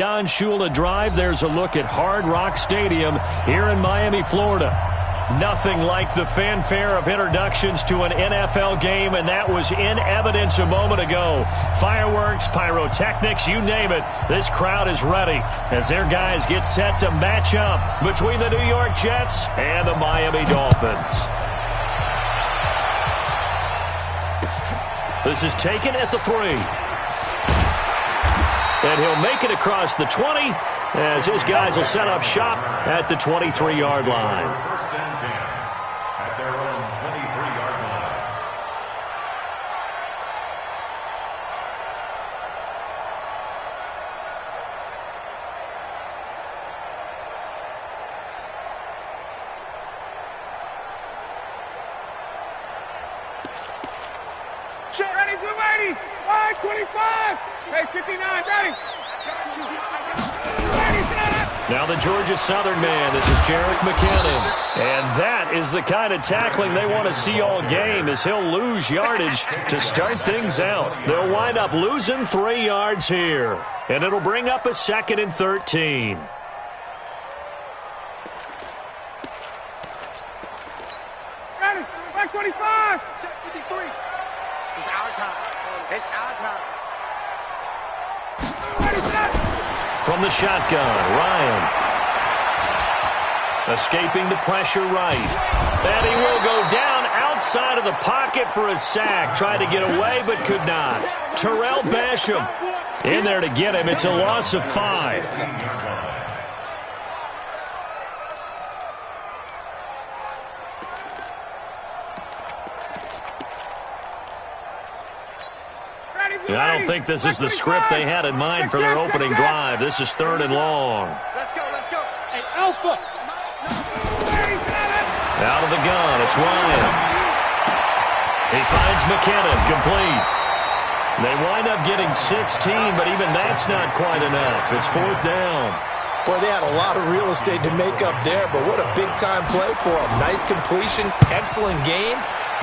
Don Shula Drive. There's a look at Hard Rock Stadium here in Miami, Florida. Nothing like the fanfare of introductions to an NFL game, and that was in evidence a moment ago. Fireworks, pyrotechnics, you name it. This crowd is ready as their guys get set to match up between the New York Jets and the Miami Dolphins. This is taken at the 3. And he'll make it across the 20 as his guys will set up shop at the 23-yard line. First and 10 at their own 23-yard line. Check. Ready, we're ready. Line 25. Hey, 59, ready. Now the Georgia Southern man, this is Jerick McKinnon. And that is the kind of tackling they want to see all game, as he'll lose yardage to start things out. They'll wind up losing 3 yards here. And it'll bring up a 2nd and 13. Ready, back 25. Check 53. It's our time. It's our time. Ready, set. From the shotgun, Ryan. Escaping the pressure right. And he will go down outside of the pocket for a sack. Tried to get away but could not. Terrell Basham in there to get him. It's a loss of 5. I don't think this is the script they had in mind for their opening drive. This is 3rd and long. Let's go, let's go. Hey, Alpha. Out of the gun, it's Ryan. He finds McKinnon, complete. They wind up getting 16, but even that's not quite enough. It's 4th down. Boy, they had a lot of real estate to make up there, but what a big-time play for them. Nice completion, excellent game.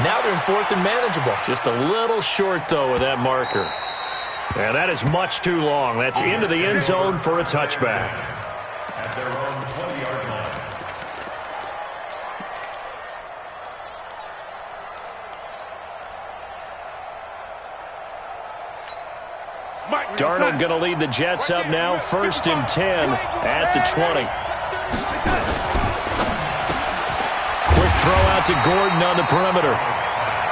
Now they're in 4th and manageable. Just a little short, though, with that marker. And that is much too long. That's into the end zone for a touchback. At their own 20-yard line. Darnold going to lead the Jets up now, 1st and 10 at the 20. Quick throw out to Gordon on the perimeter.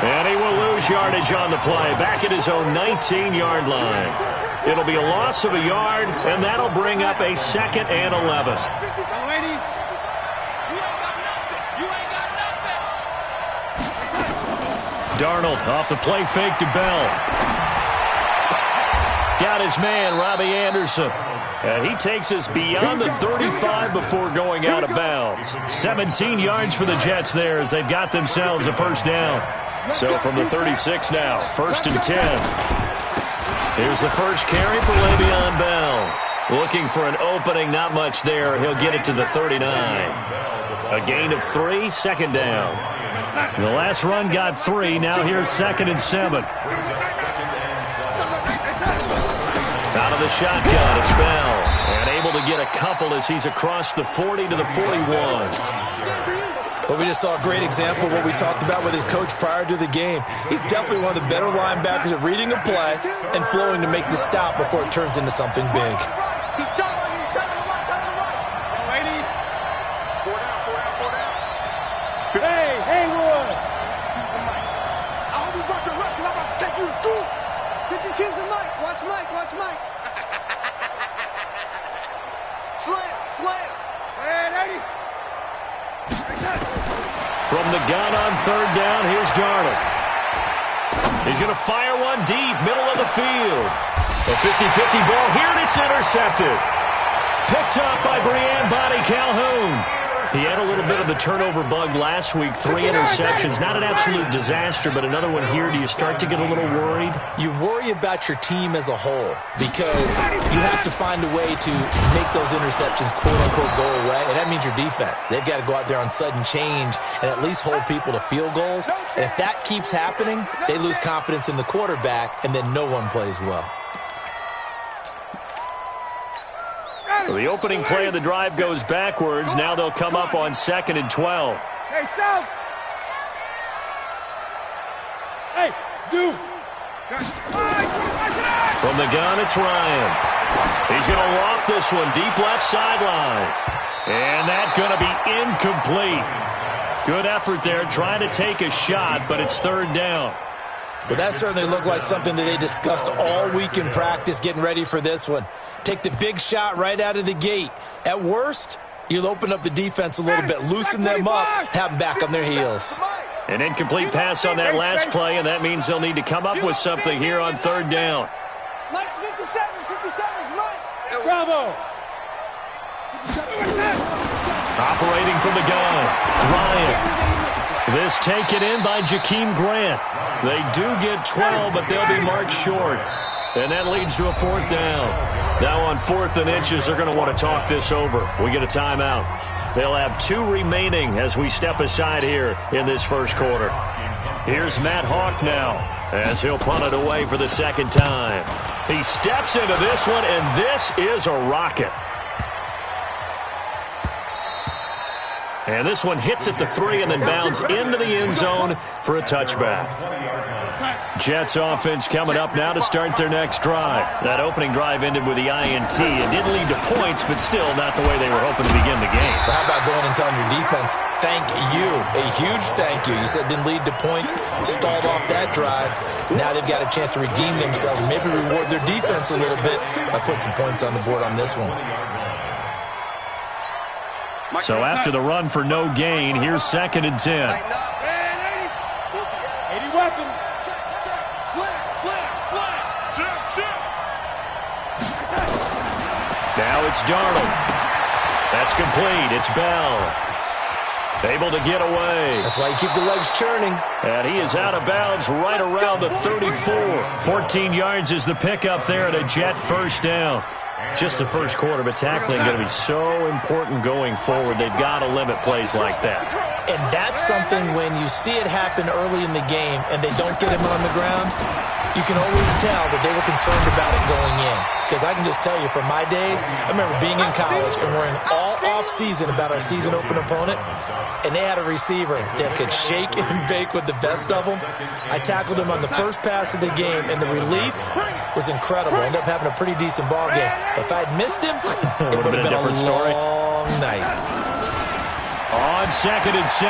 And he will lose yardage on the play, back at his own 19-yard line. It'll be a loss of a yard, and that'll bring up a 2nd and 11. Darnold off the play fake to Bell. Got his man, Robbie Anderson. And he takes us beyond the 35 before going out of bounds. 17 yards for the Jets there as they've got themselves a 1st down. So from the 36 now, 1st and 10. Here's the first carry for Le'Veon Bell. Looking for an opening, not much there. He'll get it to the 39. A gain of 3, 2nd down. The last run got 3. Now here's 2nd and 7. Out of the shotgun, it's Bell. And able to get a couple as he's across the 40 to the 41. Well, we just saw a great example of what we talked about with his coach prior to the game. He's definitely one of the better linebackers at reading a play and flowing to make the stop before it turns into something big. Hey, Haywood. I hope you brought your rest because I'm about to take you to school. 52's the mic. Watch Mike, watch Mike. Slam. Hey, ready. From the gun on 3rd down, here's Darnold. He's going to fire one deep, middle of the field. A 50-50 ball here, and it's intercepted. Picked up by Brian Body Calhoun. He had a little bit of the turnover bug last week, 3 interceptions. Not an absolute disaster, but another one here. Do you start to get a little worried? You worry about your team as a whole because you have to find a way to make those interceptions, quote-unquote, go away, and that means your defense. They've got to go out there on sudden change and at least hold people to field goals. And if that keeps happening, they lose confidence in the quarterback, and then no one plays well. So the opening play of the drive goes backwards. Now they'll come up on 2nd and 12. Hey, South. Hey, Zoo. From the gun, it's Ryan. He's going to loft this one deep left sideline. And that's going to be incomplete. Good effort there trying to take a shot, but it's 3rd down. Well, that certainly looked like something that they discussed all week in practice getting ready for this one. Take the big shot right out of the gate. At worst, you'll open up the defense a little bit, loosen them up, have them back on their heels. An incomplete pass on that last play, and that means they'll need to come up with something here on 3rd down. Mike's 57, 57's Mike. Bravo. Operating from the gun, Ryan. This taken in by Jakeem Grant. They do get 12, but they'll be marked short. And that leads to a 4th down. Now on 4th and inches, they're going to want to talk this over. We get a timeout. They'll have 2 remaining as we step aside here in this first quarter. Here's Matt Hawk now as he'll punt it away for the 2nd time. He steps into this one, and this is a rocket. And this one hits at the 3 and then bounds into the end zone for a touchback. Jets offense coming up now to start their next drive. That opening drive ended with the INT. It didn't lead to points, but still not the way they were hoping to begin the game. But how about going and telling your defense, thank you, a huge thank you. You said didn't lead to points, stalled off that drive. Now they've got a chance to redeem themselves, maybe reward their defense a little bit by putting some points on the board on this one. So after the run for no gain, here's 2nd and 10. 80 weapon. Now it's Darnold. That's complete. It's Bell. Able to get away. That's why you keep the legs churning. And he is out of bounds right around the 34. 14 yards is the pickup there at a Jet 1st down. Just the first quarter, but tackling going to be so important going forward. They've got to limit plays like that. And that's something when you see it happen early in the game and they don't get him on the ground, you can always tell that they were concerned about it going in. Because I can just tell you, from my days, I remember being in college and worrying all off-season about our season open opponent, and they had a receiver that could shake and bake with the best of them. I tackled him on the first pass of the game, and the relief was incredible. Ended up having a pretty decent ball game. But if I had missed him, it would have been a different story. long night. On 2nd and 7,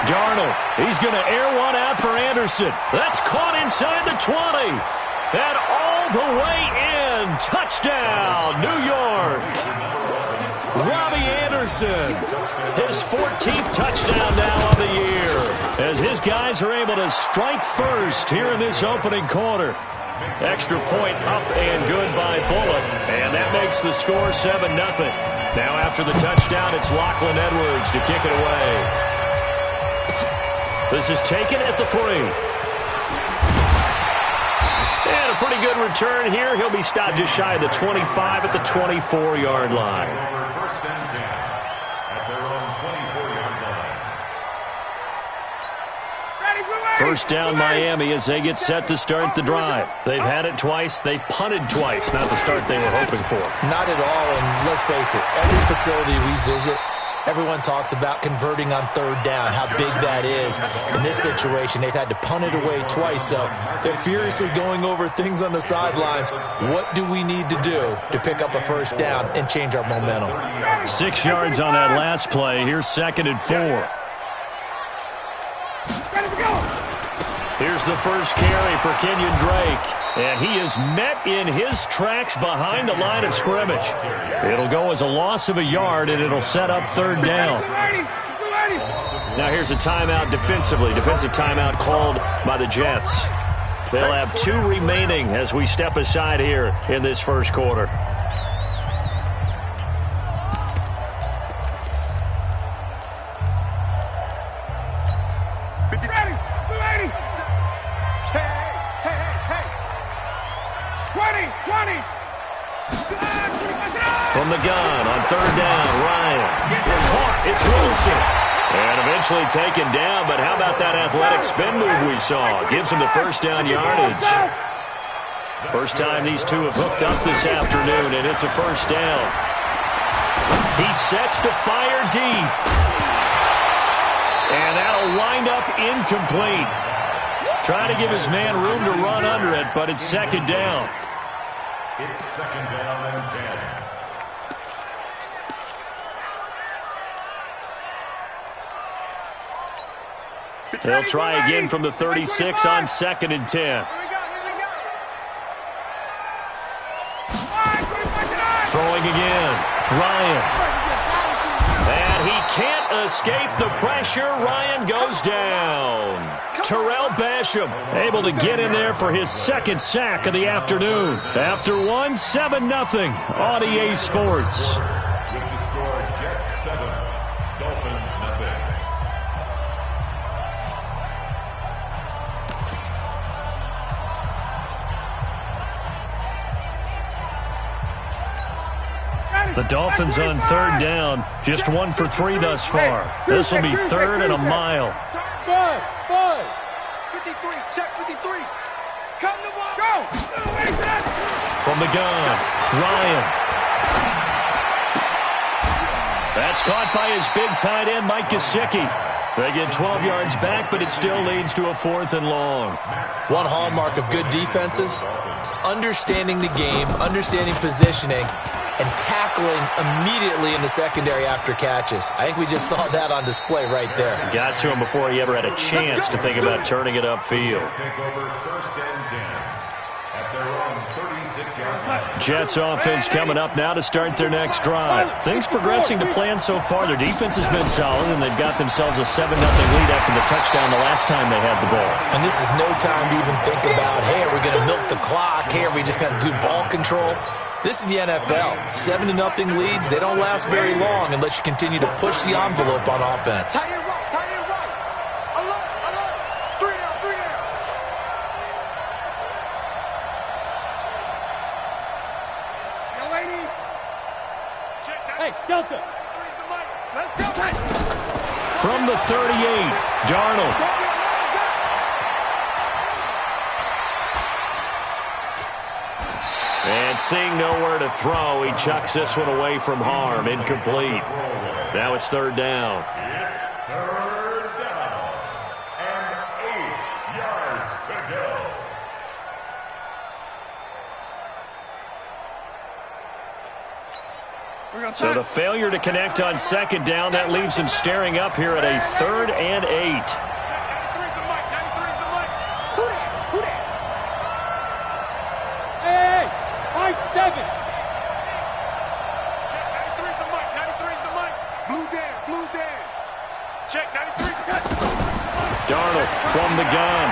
Darnold. He's going to air one out for Anderson. That's caught inside the 20. And all the way in. Touchdown, New York. Robbie Anderson. His 14th touchdown now of the year. As his guys are able to strike first here in this opening quarter. Extra point up and good by Bullock. And that makes the score 7-0. Now after the touchdown, it's Lachlan Edwards to kick it away. This is taken at the 3. And a pretty good return here. He'll be stopped just shy of the 25 at the 24-yard line. First down Miami as they get set to start the drive. They've had it twice. They've punted twice. Not the start they were hoping for. Not at all, and let's face it, every facility we visit, everyone talks about converting on 3rd down, how big that is. In this situation, they've had to punt it away twice, so they're furiously going over things on the sidelines. What do we need to do to pick up a 1st down and change our momentum? 6 yards on that last play. Here's 2nd and 4. Here's the first carry for Kenyon Drake. And he is met in his tracks behind the line of scrimmage. It'll go as a loss of a yard, and it'll set up 3rd down. Now here's a timeout defensively. Defensive timeout called by the Jets. They'll have 2 remaining as we step aside here in this first quarter. From the gun on 3rd down, Ryan. Caught, it's Wilson. And eventually taken down, but how about that athletic spin move we saw? Gives him the 1st down yardage. First time these two have hooked up this afternoon, and it's a 1st down. He sets to fire deep. And that'll wind up incomplete. Trying to give his man room to run under it, but it's second down. It's second down and 10. They'll try again from the 36 on second and 10. Throwing again. Ryan. And he can't escape the pressure. Ryan goes down. Terrell Basham able to get in there for his second sack of the afternoon. After one, 7-0 on EA Sports. With the score, Jets 7, Dolphins 0. The Dolphins on third down. Just 1 for 3 thus far. This will be third and a mile. 53, check 53. Come to ball. Go. From the gun, Ryan. That's caught by his big tight end, Mike Gesicki. They get 12 yards back, but it still leads to a 4th and long. One hallmark of good defenses is understanding the game, understanding positioning, and tackling immediately in the secondary after catches. I think we just saw that on display right there. Got to him before he ever had a chance to think about turning it upfield. Take over first and 10 at their own 36-yard line. Jets offense coming up now to start their next drive. Things progressing to plan so far. Their defense has been solid, and they've got themselves a 7-0 lead after the touchdown the last time they had the ball. And this is no time to even think about, hey, are we going to milk the clock? Hey, are we just going to do ball control? This is the NFL. 7-0 leads, they don't last very long unless you continue to push the envelope on offense. Tie it right. Alert. 3 down. Yo, lady. Check that. Hey, Delta. Let's go. From the 38, Darnold. And seeing nowhere to throw, he chucks this one away from harm. Incomplete. Now it's third down. It's third down and 8 yards to go. So the failure to connect on second down, that leaves him staring up here at a 3rd and 8. Who that? Hey, 5-7. Check 93's the mic. Blue Dan. Check 93's Darnold from the gun.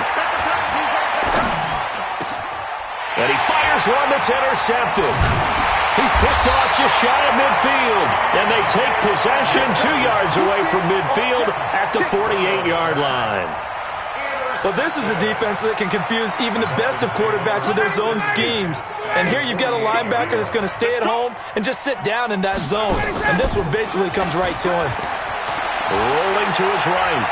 And he fires one that's intercepted. He's picked off just shy of midfield. And they take possession 2 yards away from midfield at the 48-yard line. Well, this is a defense that can confuse even the best of quarterbacks with their zone schemes. And here you've got a linebacker that's going to stay at home and just sit down in that zone. And this one basically comes right to him. Rolling to his right.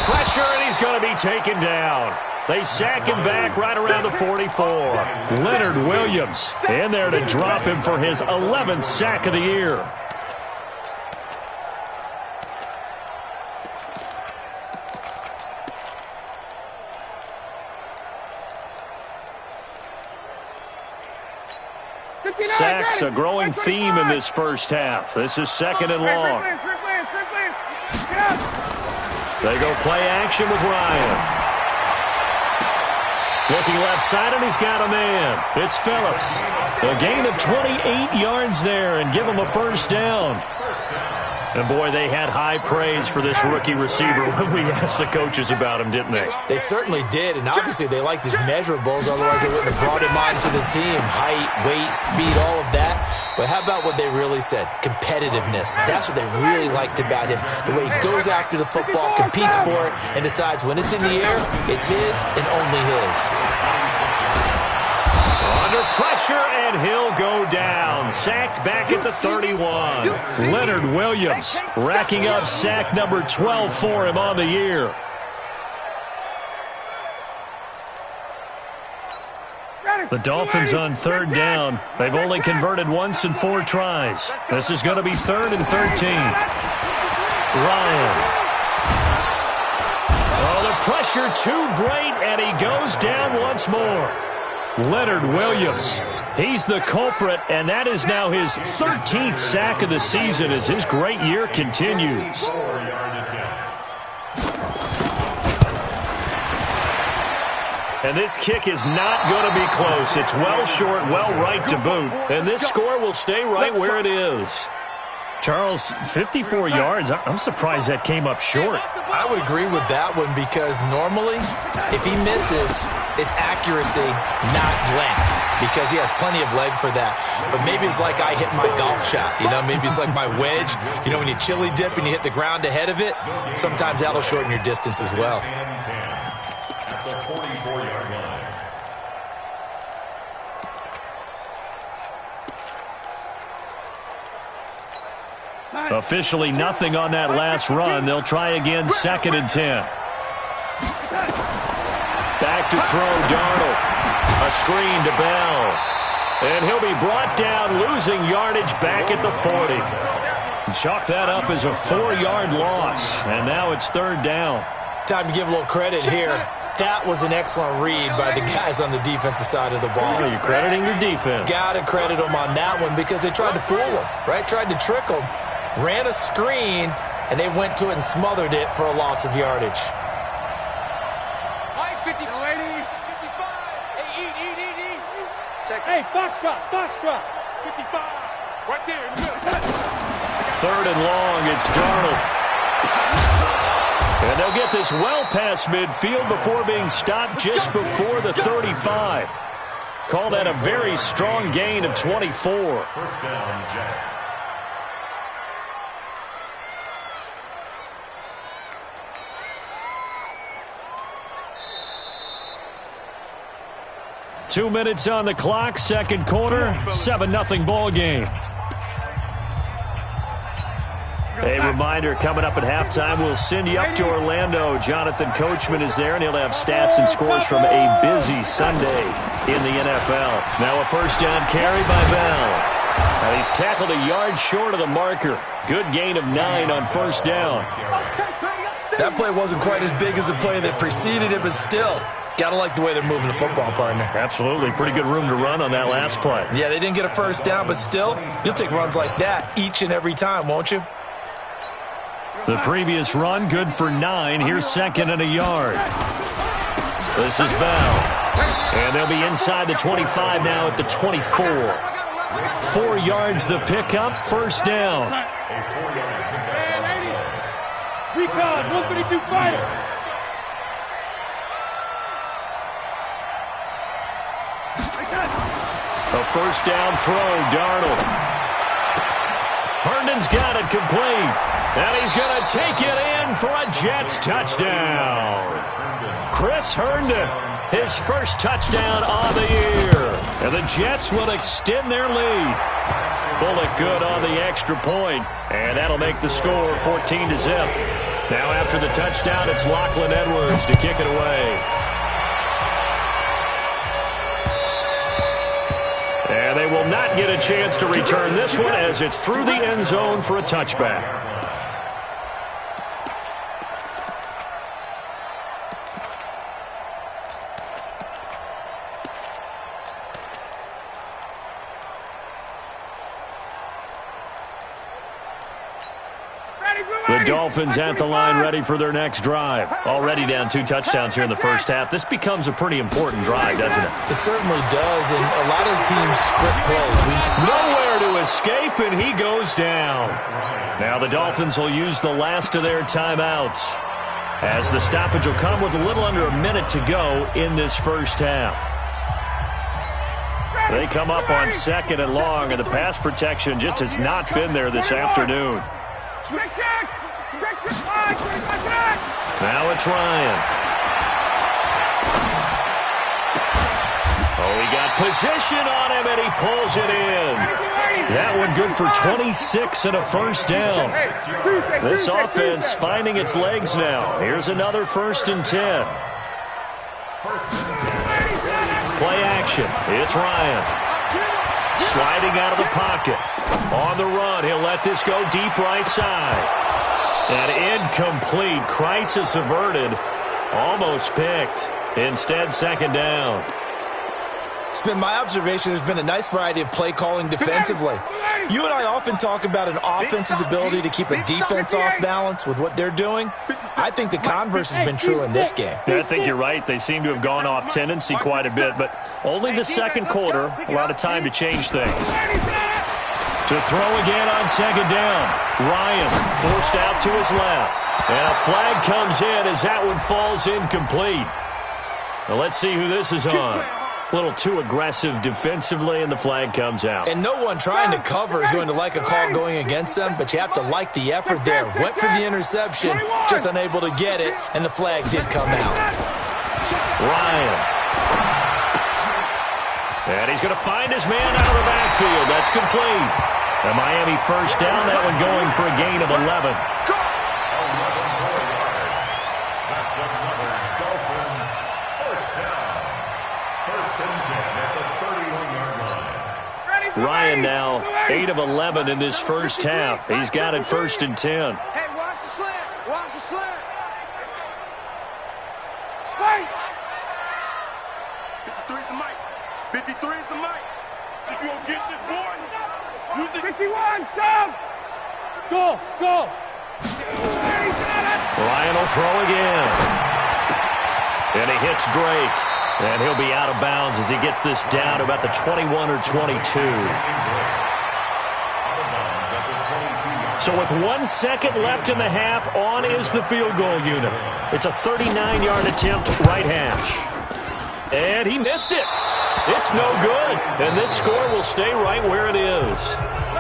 Pressure, and he's going to be taken down. They sack him back right around the 44. Leonard Williams in there to drop him for his 11th sack of the year. Sacks a growing theme in this first half. This is second and long. They go play action with Ryan. Looking left side, and he's got a man. It's Phillips. A gain of 28 yards there and give him a first down. And, boy, they had high praise for this rookie receiver when we asked the coaches about him, didn't they? They certainly did, and obviously they liked his measurables. Otherwise, they wouldn't have brought him on to the team. Height, weight, speed, all of that. But how about what they really said? Competitiveness. That's what they really liked about him. The way he goes after the football, competes for it, and decides when it's in the air, it's his and only his. Under pressure, and he'll go down. Sacked back at the 31. Leonard Williams racking up sack number 12 for him on the year. The Dolphins on third down. They've only converted once in 4 tries. This is going to be 3rd and 13. Ryan. Oh, the pressure too great, and he goes down once more. Leonard Williams. He's the culprit, and that is now his 13th sack of the season as his great year continues. And this kick is not going to be close. It's well short, well right to boot. And this score will stay right where it is. Charles, 54 yards. I'm surprised that came up short. I would agree with that one because normally, if he misses, it's accuracy, not length, because he has plenty of leg for that. But maybe it's like I hit my golf shot. You know, maybe it's like my wedge. You know, when you chili dip and you hit the ground ahead of it, sometimes that'll shorten your distance as well. Officially nothing on that last run. They'll try again, 2nd and 10. Back to throw, Darnold. A screen to Bell. And he'll be brought down, losing yardage back at the 40. Chalk that up as a 4-yard loss. And now it's 3rd down. Time to give a little credit here. That was an excellent read by the guys on the defensive side of the ball. You're crediting your defense. Got to credit them on that one because they tried to fool them, right? Tried to trick them. Ran a screen, and they went to it and smothered it for a loss of yardage. 50, 80, 55. Hey, eat. Check. Hey, box drop. 55. Right there. 3rd and long, it's Darnold. And they'll get this well past midfield before being stopped just before the 35. Call that a very strong gain of 24. First down, Jets. Two minutes on the clock, second quarter, 7-0 ball game. A reminder, coming up at halftime, we'll send you up to Orlando. Jonathan Coachman is there, and he'll have stats and scores from a busy Sunday in the NFL. Now a first down carry by Bell. And he's tackled a yard short of the marker. Good gain of 9 on first down. That play wasn't quite as big as the play that preceded it, but still, got to like the way they're moving the football, partner. Absolutely. Pretty good room to run on that last play. Yeah, they didn't get a first down, but still, you'll take runs like that each and every time, won't you? The previous run, good for 9. Here's 2nd and a yard. This is Bell. And they'll be inside the 25 now at the 24. 4 yards the pickup, first down. Recon, 132 fighter. A first down throw, Darnold. Herndon's got it complete. And he's going to take it in for a Jets touchdown. Chris Herndon, his first touchdown on the year. And the Jets will extend their lead. Bullock good on the extra point. And that'll make the score 14-0. Now after the touchdown, it's Lachlan Edwards to kick it away. And they will not get a chance to return this one as it's through the end zone for a touchback. The Dolphins at the line ready for their next drive. Already down 2 touchdowns here in the first half. This becomes a pretty important drive, doesn't it? It certainly does, and a lot of teams script plays. Nowhere to escape, and he goes down. Now the Dolphins will use the last of their timeouts, as the stoppage will come with a little under a minute to go in this first half. They come up on 2nd and long, and the pass protection just has not been there this afternoon. Now it's Ryan. Oh, he got position on him, and he pulls it in. That one good for 26 and a first down. This offense finding its legs now. Here's another 1st and 10. play action. It's Ryan. Sliding out of the pocket. On the run, he'll let this go deep right side. And incomplete. Crisis averted. Almost picked. Instead, second down. It's been my observation there's been a nice variety of play calling defensively. You and I often talk about an offense's ability to keep a defense off balance with what they're doing. I think the converse has been true in this game. Yeah, I think you're right. They seem to have gone off tendency quite a bit, but only the second quarter, a lot of time to change things. To throw again on second down. Ryan forced out to his left. And a flag comes in as that one falls incomplete. Now let's see who this is on. A little too aggressive defensively, and the flag comes out. And no one trying to cover is going to like a call going against them, but you have to like the effort there. Went for the interception, just unable to get it, and the flag did come out. Ryan. And he's going to find his man out of the backfield. That's complete. And Miami first down, that one going for a gain of 11. That's another Dolphins first down. First and 10 at the 31-yard line. Ryan now 8 of 11 in this first half. He's got it first and 10. Hey, watch the slant. Watch the slant. Wait. 53 is the mic. 53 is the mic. If you don't get this, boy. 51, Sam. Go. Ryan will throw again. And he hits Drake. And he'll be out of bounds as he gets this down to about the 21 or 22. So with 1 second left in the half, on is the field goal unit. It's a 39-yard attempt, right hash. And he missed it. It's no good. And this score will stay right where it is.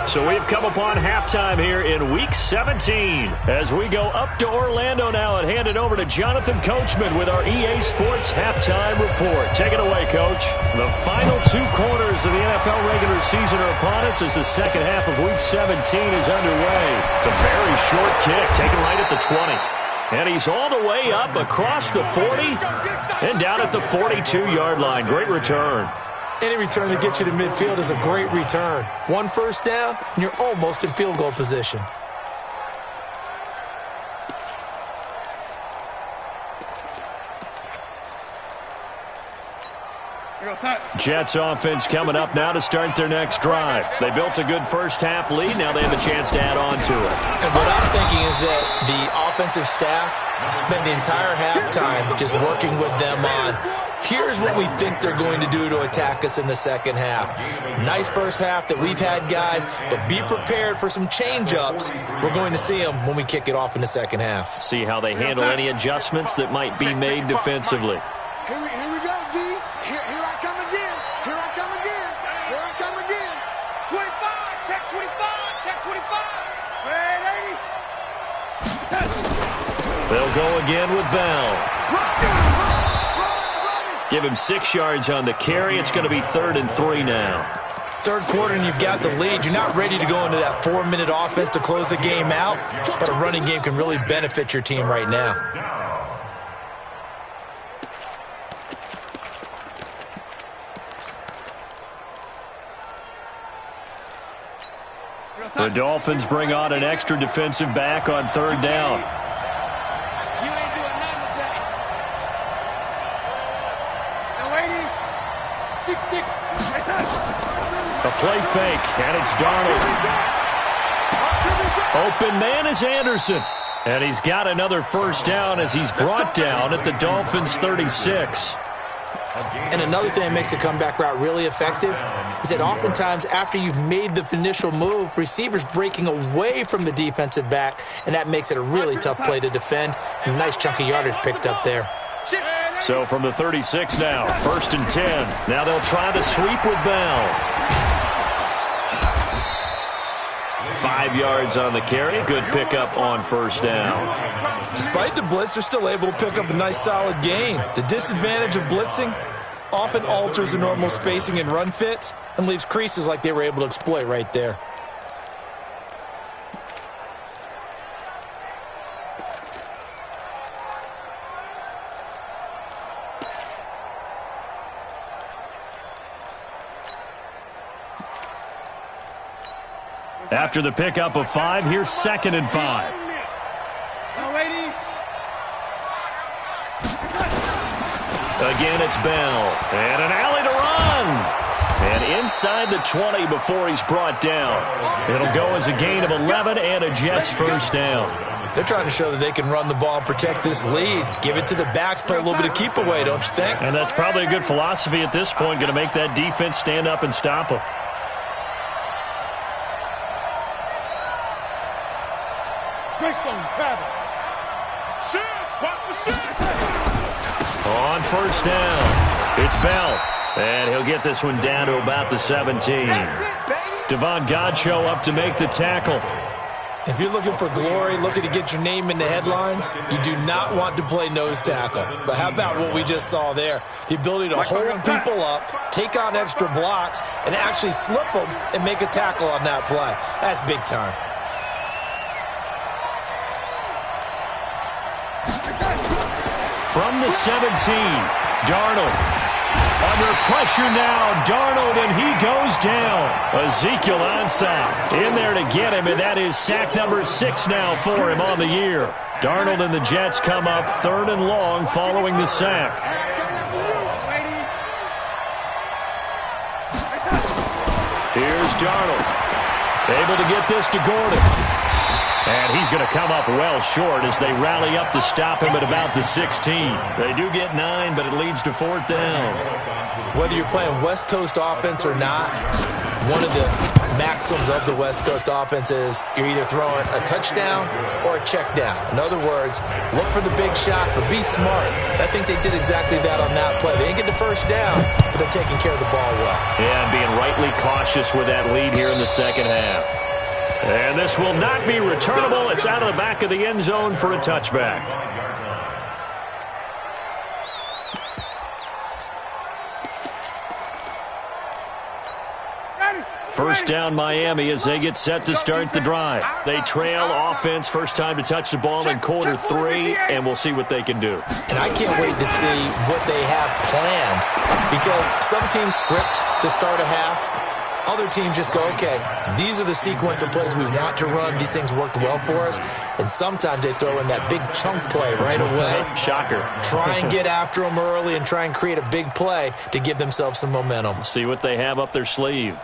So we've come upon halftime here in Week 17 as we go up to Orlando now and hand it over to Jonathan Coachman with our EA Sports Halftime Report. Take it away, Coach. The final 2 quarters of the NFL regular season are upon us as the second half of Week 17 is underway. It's a very short kick, taken right at the 20. And he's all the way up across the 40 and down at the 42-yard line. Great return. Any return that gets you to midfield is a great return. 1 first down, and you're almost in field goal position. Jets offense coming up now to start their next drive. They built a good first half lead. Now they have a chance to add on to it. And what I'm thinking is that the offensive staff spent the entire halftime just working with them on, here's what we think they're going to do to attack us in the second half. Nice first half that we've had, guys, but be prepared for some change-ups. We're going to see them when we kick it off in the second half. See how they handle any adjustments that might be made defensively. Here we go, D. Here I come again. Here I come again. Here I come again. 25, check 25, check 25. Wait, They'll go again with Bell. Give him 6 yards on the carry. It's going to be 3rd and 3 now. Third quarter and you've got the lead. You're not ready to go into that 4-minute offense to close the game out, but a running game can really benefit your team right now. The Dolphins bring on an extra defensive back on 3rd down. you ain't doing nothing today. Now, waiting. 6-6. A play fake, and it's Darnold. Open man is Anderson. And he's got another first down as he's brought down at the Dolphins' 36. And another thing that makes the comeback route really effective is that oftentimes after you've made the initial move, receivers breaking away from the defensive back, and that makes it a really tough play to defend. And a nice chunk of yardage picked up there. So from the 36 now, 1st and 10. Now they'll try the sweep with Bell. 5 yards on the carry. Good pickup on 1st down. Despite the blitz, they're still able to pick up a nice solid gain. The disadvantage of blitzing often alters the normal spacing and run fits and leaves creases like they were able to exploit right there. After the pickup of 5, here's 2nd and 5. Again, it's Bell. And an alley to run. And inside the 20 before he's brought down. It'll go as a gain of 11 and a Jets first down. They're trying to show that they can run the ball and protect this lead. Give it to the backs, play a little bit of keep away, don't you think? And that's probably a good philosophy at this point, going to make that defense stand up and stop them. On first down, it's Bell. And he'll get this one down to about the 17. Devon Godchaux up to make the tackle. If you're looking for glory, looking to get your name in the headlines, you do not want to play nose tackle. But how about what we just saw there? The ability to hold people up, take on extra blocks, and actually slip them and make a tackle on that play. That's big time. From the 17, Darnold. Under pressure now, Darnold, and he goes down. Ezekiel Ansah in there to get him, and that is sack number 6 now for him on the year. Darnold and the Jets come up 3rd and long following the sack. Here's Darnold, able to get this to Gordon. And he's going to come up well short as they rally up to stop him at about the 16. They do get 9, but it leads to 4th down. Whether you're playing West Coast offense or not, one of the maxims of the West Coast offense is you're either throwing a touchdown or a check down. In other words, look for the big shot, but be smart. I think they did exactly that on that play. They didn't get the first down, but they're taking care of the ball well. Yeah, and being rightly cautious with that lead here in the second half. And this will not be returnable. It's out of the back of the end zone for a touchback. First down Miami as they get set to start the drive. They trail offense, first time to touch the ball in quarter 3, and we'll see what they can do. And I can't wait to see what they have planned, because some teams script to start a half. Other teams just go, okay, these are the sequence of plays we want to run. These things worked well for us. And sometimes they throw in that big chunk play right away. Shocker. Try and get after them early and try and create a big play to give themselves some momentum. See what they have up their sleeve.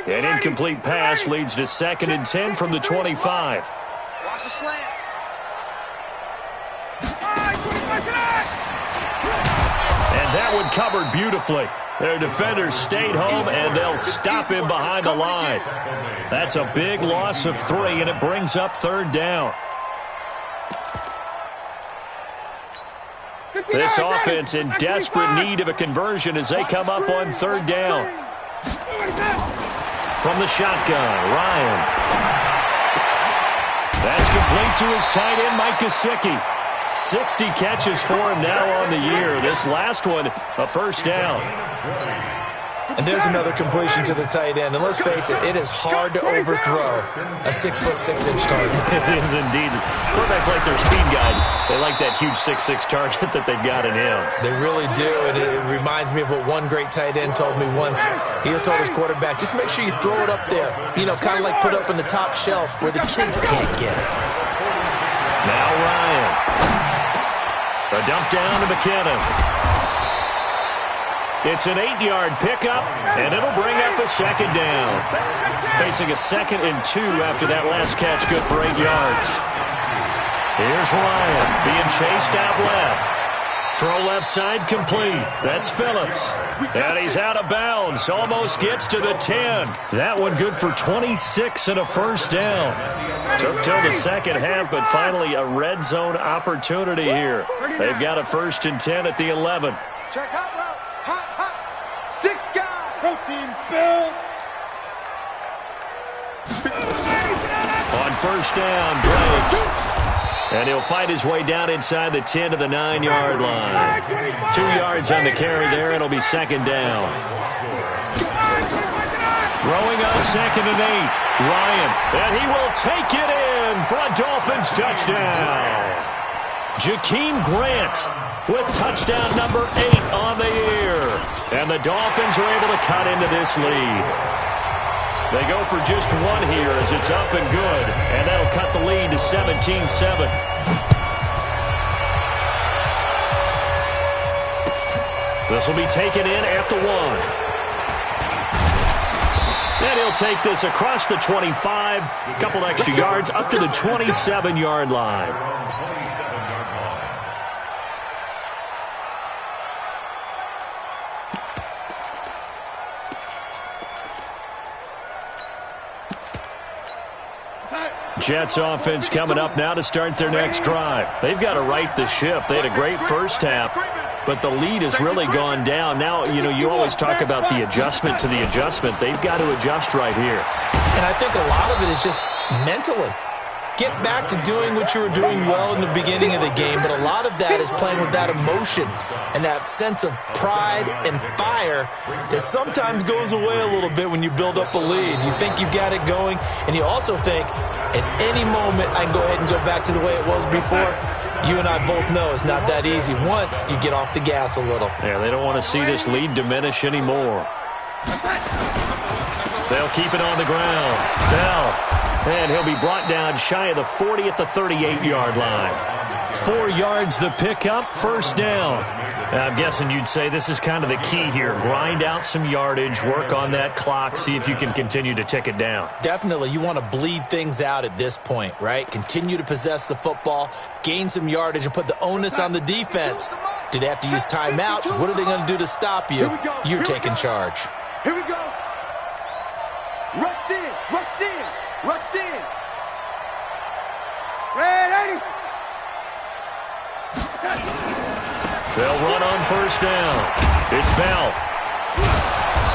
An incomplete pass leads to 2nd and 10 from the 25. Watch the slant. And that one covered beautifully. Their defenders stayed home, and they'll stop him behind the line. That's a big loss of 3, and it brings up 3rd down. This offense in desperate need of a conversion as they come up on 3rd down. From the shotgun, Ryan. That's complete to his tight end, Mike Gesicki. 60 catches for him now on the year. This last one, a first down. And there's another completion to the tight end. And let's face it is hard to overthrow a 6'6" target. It is indeed. Quarterbacks like their speed guys. They like that huge 6'6" target that they've got in him. They really do, and it reminds me of what one great tight end told me once. He told his quarterback, just make sure you throw it up there. You know, kind of like put it up on the top shelf where the kids can't get it. Now Ryan. A dump down to McKinnon. It's an 8-yard pickup, and it'll bring up a 2nd down. Facing a 2nd and 2 after that last catch, good for 8 yards. Here's Ryan being chased out left. Throw left side complete. That's Phillips. And he's out of bounds. Almost gets to the 10. That one good for 26 and a first down. Took till the second half, but finally a red zone opportunity here. They've got a 1st and 10 at the 11. Check hot route. Hot. 6 guys. Protein spill. On first down, Drake. And he'll fight his way down inside the 10 to the 9-yard line. 2 yards on the carry there. It'll be 2nd down. Throwing on 2nd and 8. Ryan. And he will take it in for a Dolphins touchdown. Jakeem Grant with touchdown number 8 on the year. And the Dolphins are able to cut into this lead. They go for just one here as it's up and good. And that'll cut the lead to 17-7. This will be taken in at the 1. And he'll take this across the 25, a couple extra yards, up to the 27-yard line. Jets offense coming up now to start their next drive. They've got to right the ship. They had a great first half, but the lead has really gone down. Now, you always talk about the adjustment to the adjustment. They've got to adjust right here. And I think a lot of it is just mentally. Get back to doing what you were doing well in the beginning of the game, but a lot of that is playing with that emotion and that sense of pride and fire that sometimes goes away a little bit when you build up a lead. You think you've got it going, and you also think at any moment I can go ahead and go back to the way it was before. You and I both know it's not that easy once you get off the gas a little. Yeah, they don't want to see this lead diminish anymore. They'll keep it on the ground. Bell. And he'll be brought down shy of the 40 at the 38-yard line. 4 yards the pickup, first down. I'm guessing you'd say this is kind of the key here. Grind out some yardage, work on that clock, see if you can continue to tick it down. Definitely. You want to bleed things out at this point, right? Continue to possess the football, gain some yardage, and put the onus on the defense. Do they have to use timeouts? What are they going to do to stop you? You're taking charge. Here we go. Rush in, rush in. Rush in. Ready. They'll run on first down. It's Bell.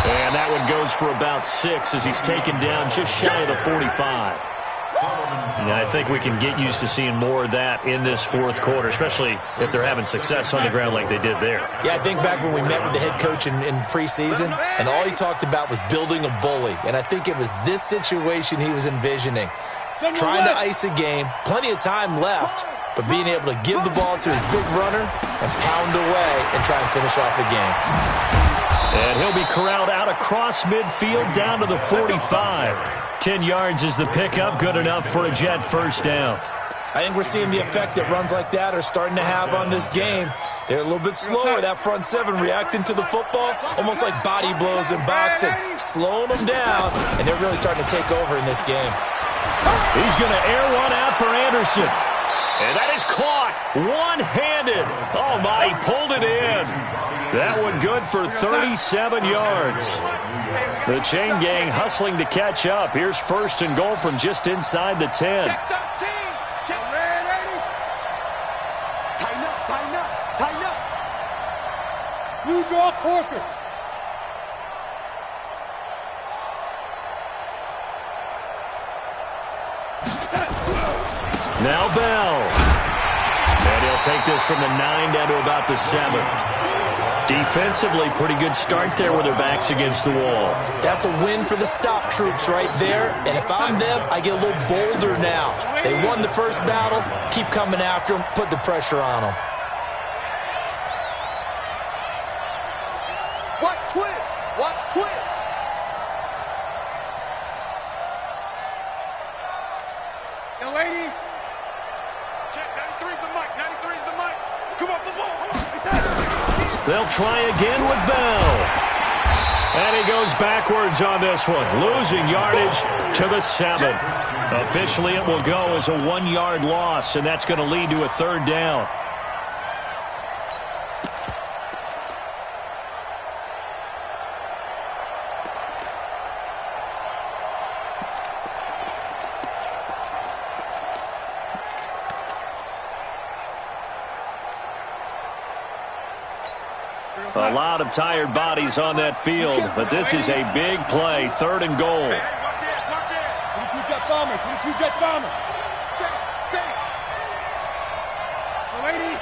And that one goes for about 6 as he's taken down just shy of the 45. Now, I think we can get used to seeing more of that in this fourth quarter, especially if they're having success on the ground like they did there. Yeah, I think back when we met with the head coach in preseason, and all he talked about was building a bully. And I think it was this situation he was envisioning. Trying to ice a game, plenty of time left, but being able to give the ball to his big runner and pound away and try and finish off a game. And he'll be corralled out across midfield down to the 45. 10 yards is the pickup, good enough for a Jet first down. I think we're seeing the effect that runs like that are starting to have on this game. They're a little bit slower, that front seven, reacting to the football, almost like body blows in boxing, slowing them down, and they're really starting to take over in this game. He's going to air one out for Anderson. And that is caught one-handed. Oh, my, he pulled it in. That one good for 37 yards. The chain gang hustling to catch up. Here's first and goal from just inside the 10. Check that team. Check. Ready. Tighten up, tighten up, tighten up. You draw forfeit. Now Bell. And he'll take this from the 9 down to about the 7. Defensively, pretty good start there with their backs against the wall. That's a win for the stop troops right there. And if I'm them, I get a little bolder now. They won the first battle. Keep coming after them. Put the pressure on them. Watch twins. Watch twins. Young lady. Check. 93's the mic. 93's the mic. Come off the ball. Come on. They'll try again with Bell. And he goes backwards on this one, losing yardage to the 7. Officially, it will go as a 1-yard loss, and that's going to lead to a third down. A lot of tired bodies on that field, but this is a big play, 3rd and goal. Watch it, watch it. 22 Jet bombers, 22 Jet bombers. Say. Young lady.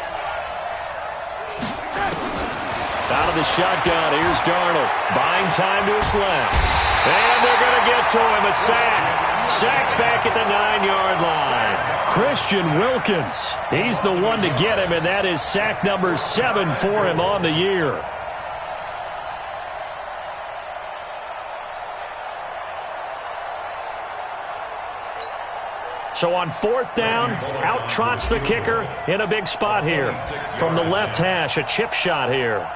Out of the shotgun, here's Darnold. Buying time to his left. And they're going to get to him, a sack. Sacked back at the 9-yard line. Christian Wilkins, he's the one to get him, and that is sack number 7 for him on the year. So on 4th down, out trots the kicker in a big spot here. From the left hash, a chip shot here.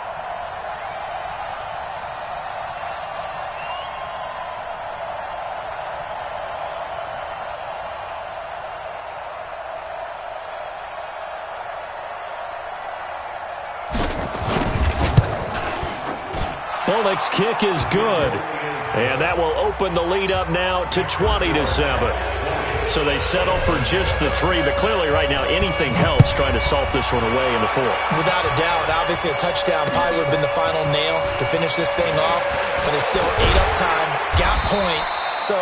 Bullock's kick is good. And that will open the lead up now to 20-7. So they settle for just the 3, but clearly right now anything helps trying to salt this one away in the 4th. Without a doubt, obviously a touchdown probably would have been the final nail to finish this thing off, but it's still ate up time, got points. So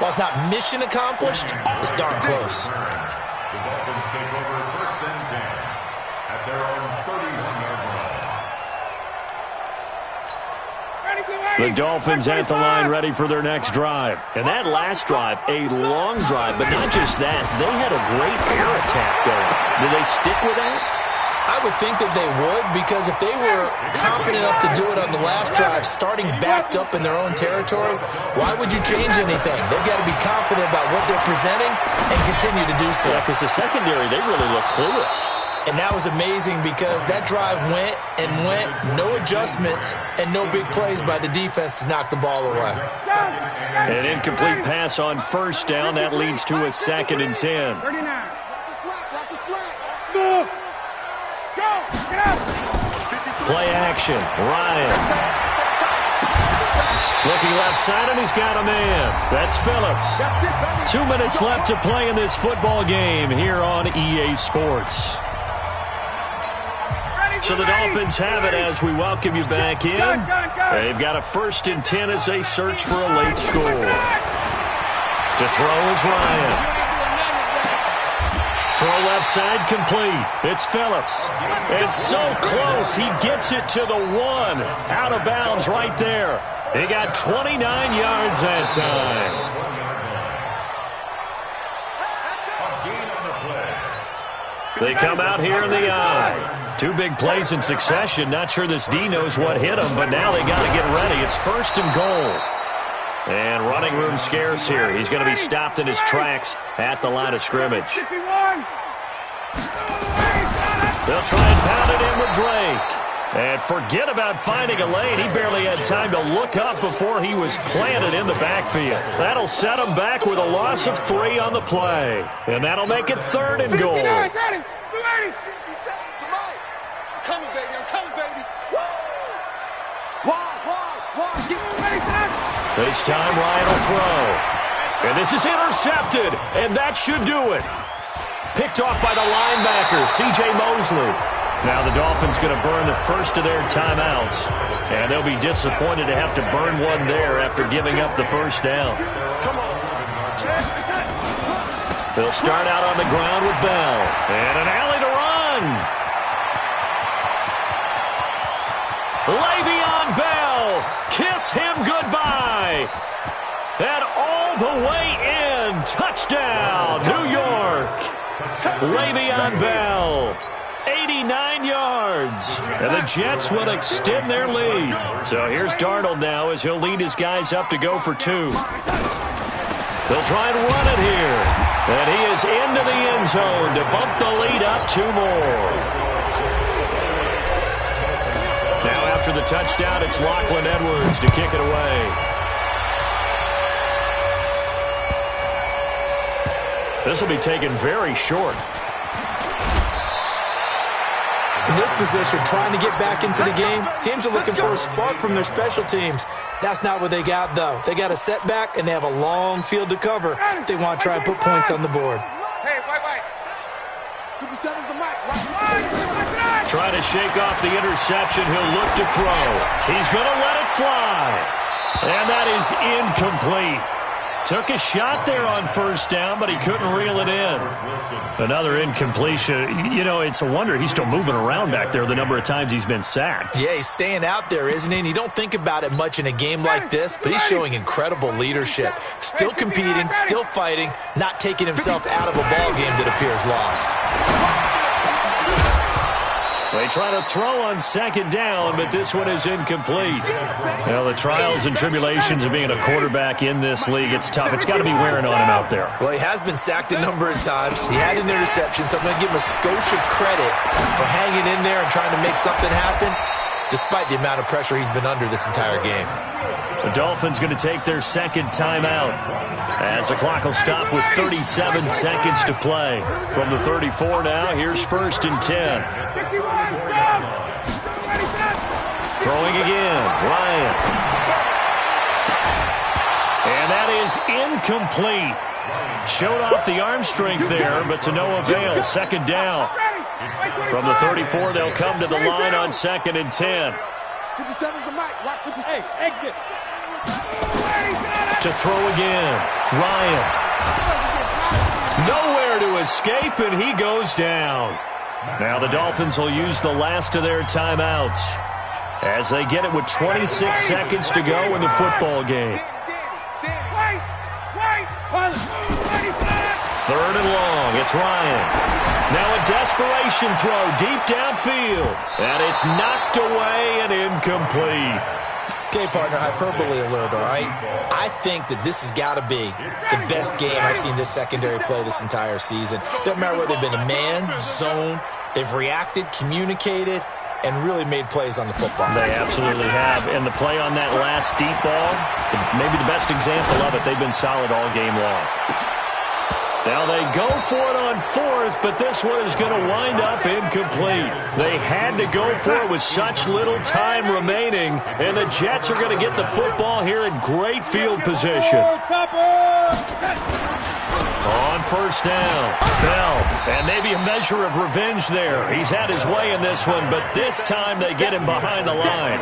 while it's not mission accomplished, it's darn close. The Dolphins take over 1st and 10 at their own 31-yard line. The Dolphins at the line ready for their next drive. And that last drive, a long drive, but not just that. They had a great air attack going. Do they stick with that? I would think that they would, because if they were confident enough to do it on the last drive, starting backed up in their own territory, why would you change anything? They've got to be confident about what they're presenting and continue to do so. Yeah, because the secondary, they really look clueless. And that was amazing because that drive went and went, no adjustments, and no big plays by the defense to knock the ball away. An incomplete pass on 1st down. That leads to a 2nd and 10. 39. Watch the slack, watch the slack. Smooth. Go, get up. Play action. Ryan. Looking left side, and he's got a man. That's Phillips. 2 minutes left to play in this football game here on EA Sports. So the Dolphins have it as we welcome you back in. They've got a 1st and 10 as they search for a late score. To throw is Ryan. Throw left side complete. It's Phillips. It's so close. He gets it to the 1. Out of bounds right there. He got 29 yards that time. They come out here in the I. 2 big plays in succession. Not sure this D knows what hit him, but now they got to get ready. It's 1st and goal. And running room scarce here. He's going to be stopped in his tracks at the line of scrimmage. They'll try and pound it in with Drake. And forget about finding a lane. He barely had time to look up before he was planted in the backfield. That'll set him back with a loss of 3 on the play. And that'll make it 3rd and goal. This time Ryan will throw. And this is intercepted. And that should do it. Picked off by the linebacker, C.J. Mosley. Now the Dolphins going to burn the first of their timeouts. And they'll be disappointed to have to burn one there after giving up the 1st down. They'll start out on the ground with Bell. And an alley to run. Le'Veon Bell. Kiss him goodbye. And all the way in. Touchdown, New York. Le'Veon Bell. 89 yards. And the Jets will extend their lead. So here's Darnold now as he'll lead his guys up to go for 2. They'll try and run it here. And he is into the end zone to bump the lead up 2 more. Now after the touchdown, it's Lachlan Edwards to kick it away. This will be taken very short. In this position, trying to get back into the game, teams are looking for a spark from their special teams. That's not what they got, though. They got a setback, and they have a long field to cover if they want to try and put points on the board. Hey, wait. 57's the mic. Trying to shake off the interception. He'll look to throw. He's going to let it fly. And that is incomplete. Took a shot there on 1st down, but he couldn't reel it in. Another incompletion. You know, it's a wonder he's still moving around back there the number of times he's been sacked. Yeah, he's staying out there, isn't he? And you don't think about it much in a game like this, but he's showing incredible leadership. Still competing, still fighting, not taking himself out of a ball game that appears lost. They try to throw on second down, but this one is incomplete. Well, the trials and tribulations of being a quarterback in this league, it's tough. It's got to be wearing on him out there. Well, he has been sacked a number of times. He had an interception, so I'm going to give him a skosh of credit for hanging in there and trying to make something happen, despite the amount of pressure he's been under this entire game. The Dolphins going to take their second timeout as the clock will stop with 37 seconds to play. From the 34 now, here's 1st and 10. Throwing again, Ryan. And that is incomplete. Showed off the arm strength there, but to no avail. 2nd down. From the 34, they'll come to the line on 2nd and 10. 57's the mic. Watch 57. Hey, exit. To throw again, Ryan. Nowhere to escape, and he goes down. Now the Dolphins will use the last of their timeouts as they get it with 26 seconds to go in the football game. 3rd and long, it's Ryan. Now a desperation throw deep downfield, and it's knocked away and incomplete. Okay, partner, hyperbole alert, all right? I think that this has got to be the best game I've seen this secondary play this entire season. Doesn't matter whether they've been a man, zone, they've reacted, communicated, and really made plays on the football. They absolutely have. And the play on that last deep ball, maybe the best example of it, they've been solid all game long. Now they go for it on 4th, but this one is going to wind up incomplete. They had to go for it with such little time remaining, and the Jets are going to get the football here in great field position. On 1st down, Bell, and maybe a measure of revenge there. He's had his way in this one, but this time they get him behind the line.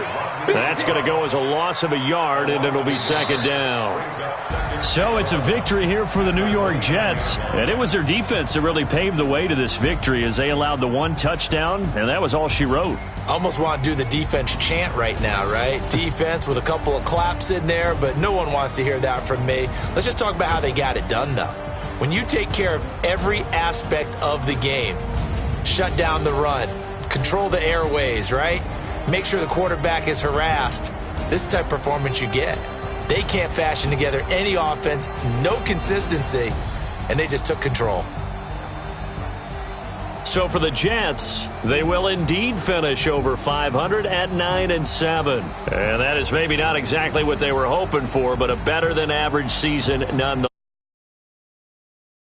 That's going to go as a loss of a yard, and it'll be 2nd down. So it's a victory here for the New York Jets, and it was their defense that really paved the way to this victory as they allowed the 1 touchdown, and that was all she wrote. Almost want to do the defense chant right now, right? Defense with a couple of claps in there, but no one wants to hear that from me. Let's just talk about how they got it done, though. When you take care of every aspect of the game, shut down the run, control the airways, right? Make sure the quarterback is harassed. This type of performance you get. They can't fashion together any offense, no consistency, and they just took control. So for the Jets, they will indeed finish over 500 at 9-7. And that is maybe not exactly what they were hoping for, but a better than average season nonetheless.